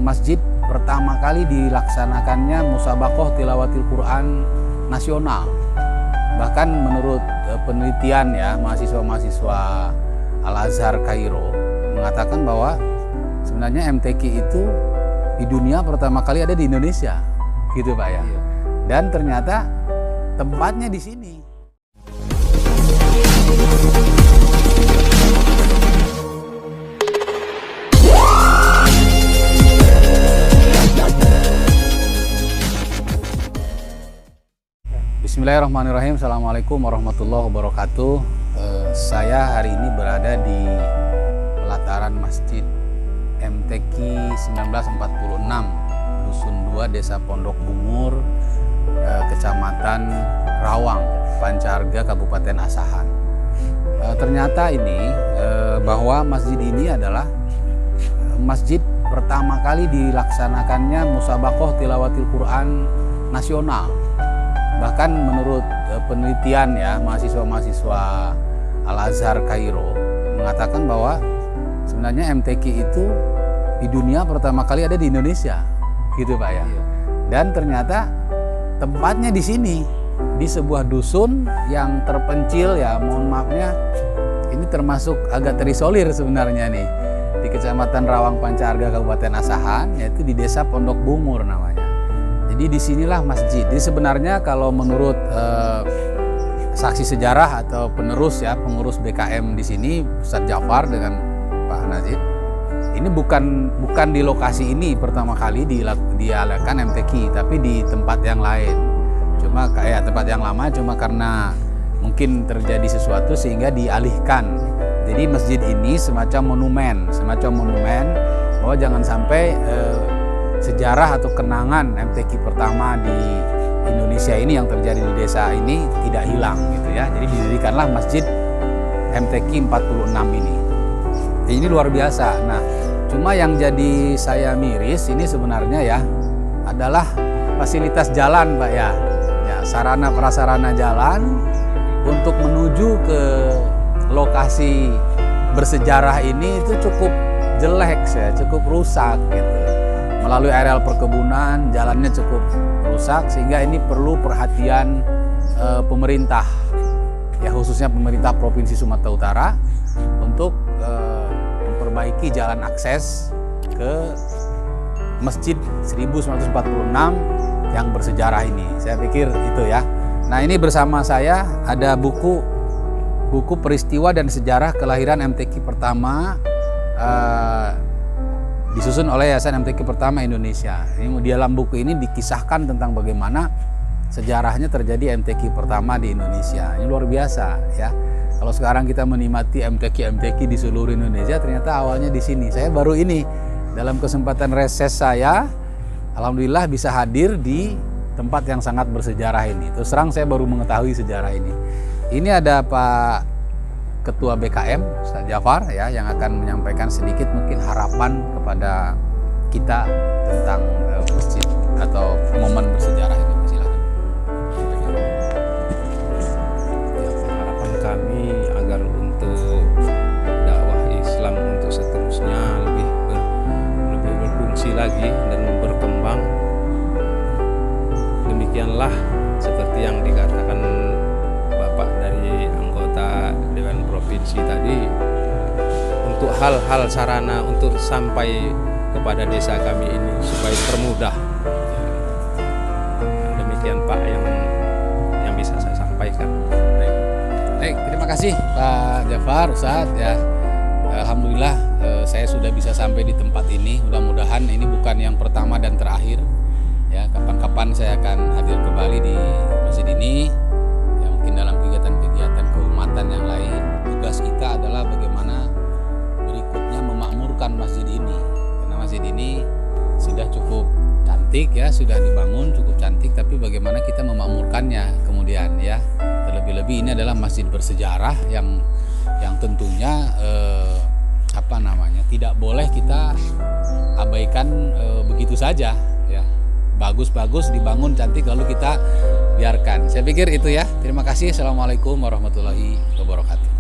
masjid pertama kali dilaksanakannya musabaqah tilawatil Quran nasional. Bahkan menurut penelitian ya mahasiswa-mahasiswa Al-Azhar Kairo mengatakan bahwa sebenarnya MTQ itu di dunia pertama kali ada di Indonesia, gitu Pak ya. Dan ternyata tempatnya di sini. Bismillahirrahmanirrahim. Assalamualaikum warahmatullahi wabarakatuh. Saya hari ini berada di pelataran Masjid MTQ 1946 Dusun 2 Desa Pondok Bungur, Kecamatan Rawang, Pancarga, Kabupaten Asahan. Ternyata ini bahwa masjid ini adalah masjid pertama kali dilaksanakannya musabaqah tilawatil Quran nasional. Bahkan menurut penelitian ya mahasiswa-mahasiswa Al-Azhar Kairo mengatakan bahwa sebenarnya MTQ itu di dunia pertama kali ada di Indonesia, gitu Pak ya. Dan ternyata tempatnya di sini, di sebuah dusun yang terpencil ya, mohon maafnya ini termasuk agak terisolir sebenarnya nih, di Kecamatan Rawang Pancarga Kabupaten Asahan, yaitu di Desa Pondok Bungur namanya. Jadi disinilah masjid. Jadi sebenarnya kalau menurut saksi sejarah atau penerus ya, pengurus BKM di sini Ustadz Jafar dengan Pak Najib, ini bukan di lokasi ini pertama kali diadakan MTQ, tapi di tempat yang lain. Cuma kayak tempat yang lama, cuma karena mungkin terjadi sesuatu sehingga dialihkan. Jadi masjid ini semacam monumen bahwa jangan sampai sejarah atau kenangan MTQ pertama di Indonesia ini yang terjadi di desa ini tidak hilang gitu ya. Jadi didirikanlah Masjid MTQ 46 ini. Ini luar biasa. Nah, cuma yang jadi saya miris ini sebenarnya ya adalah fasilitas jalan Pak ya. Ya, sarana prasarana jalan untuk menuju ke lokasi bersejarah ini itu cukup jelek ya, cukup rusak gitu. Melalui areal perkebunan, jalannya cukup rusak sehingga ini perlu perhatian pemerintah, ya khususnya pemerintah Provinsi Sumatera Utara untuk memperbaiki jalan akses ke Masjid 1946 yang bersejarah ini. Saya pikir itu ya. Nah ini bersama saya ada buku peristiwa dan sejarah kelahiran MTQ pertama disusun oleh Yayasan MTQ Pertama Indonesia. Ini di dalam buku ini dikisahkan tentang bagaimana sejarahnya terjadi MTQ pertama di Indonesia. Ini luar biasa ya. Kalau sekarang kita menikmati MTQ di seluruh Indonesia, ternyata awalnya di sini. Saya baru ini dalam kesempatan reses saya, alhamdulillah bisa hadir di tempat yang sangat bersejarah ini. Terus terang saya baru mengetahui sejarah ini. Ini ada Pak Ketua BKM Ustadz Jafar ya yang akan menyampaikan sedikit mungkin harapan kepada kita tentang masjid atau momen bersejarah ini. Silakan. Harapan kami agar untuk dakwah Islam untuk seterusnya lebih berfungsi lagi dan berkembang. Demikianlah seperti yang dikatakan Bapak dari anggota Dewan Provinsi tadi, untuk hal-hal sarana untuk sampai kepada desa kami ini supaya termudah. Demikian Pak yang bisa saya sampaikan. Baik, terima kasih Pak Jafar, Ustadz ya. Alhamdulillah saya sudah bisa sampai di tempat ini. Mudah-mudahan ini bukan yang pertama dan terakhir. Ya, kapan-kapan saya akan hadir kembali di masjid ini. Ya, mungkin dalam kegiatan-kegiatan keumatan yang lain. Tugas kita adalah bagaimana berikutnya memakmurkan masjid ini. Karena masjid ini sudah cukup cantik ya, sudah dibangun cukup cantik, tapi bagaimana kita memakmurkannya kemudian ya. Terlebih-lebih ini adalah masjid bersejarah yang tentunya tidak boleh kita abaikan begitu saja ya. Bagus-bagus dibangun cantik lalu kita biarkan. Saya pikir itu ya. Terima kasih. Assalamualaikum warahmatullahi wabarakatuh.